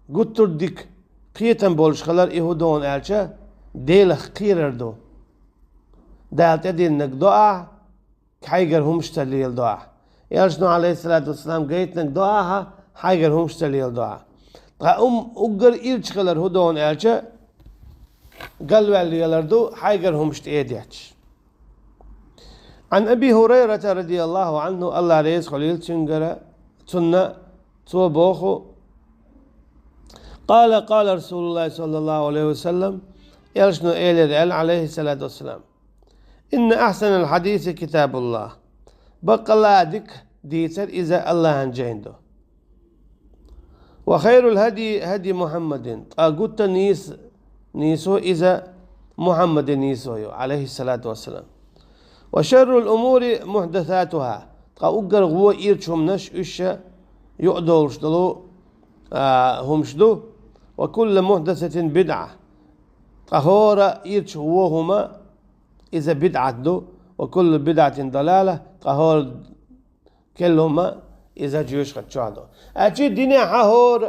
gutturdik qiyeten bolşkalar ihudon elçe delah qirardo dalt edinnek dua hayger humştaliyel dua elçno aleyhissalatu vesselam gaytnek dua ha hayger humştaliyel dua ta uggar ilçkalar hudon elçe galveliyalardo hayger humşt ediyach عن أبي هريرة رضي الله عنه الله رئيس خليل تنقر سنة توبوخو قال رسول الله صلى الله عليه وسلم يرشنو إيلر عليه الصلاة والسلام إن أحسن الحديث كتاب الله بقى الله دك ديتر إذا الله انجيندو وخير الهدي هدي محمد قلت نيسو إذا محمد نيسو عليه الصلاة والسلام وشر الأمور محدثاتها قاوغر غو إيرشهم نش إشا يؤدولشتلو همشدو وكل محدثة بدعة قهورا إيرش هما إذا بدعة دو وكل بدعة ضلالة قهور كلهما إذا جيوش خدشادو أجي ديني هور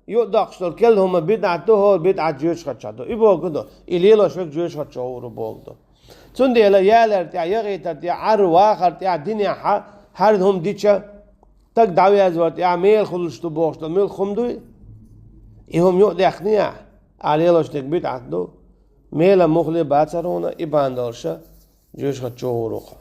يؤدقشتل كلهما بدعة دو هور بدعة جيوش خدشادو إبوغ دو إليلو شوك جيوش خدشاورو بوغ دو تندي لا يالر تاع يغيتر تاع عرواخر تاع الدنيا هردهم ديتشا تك دعوي ازوات تاع ميل خلشتو بوشتو ميل خمدوي يهم يؤدي اخنيا عليلوش تك بيت عدو ميلا مخلي باترونا إبان دولشا جيوش خدشو روخا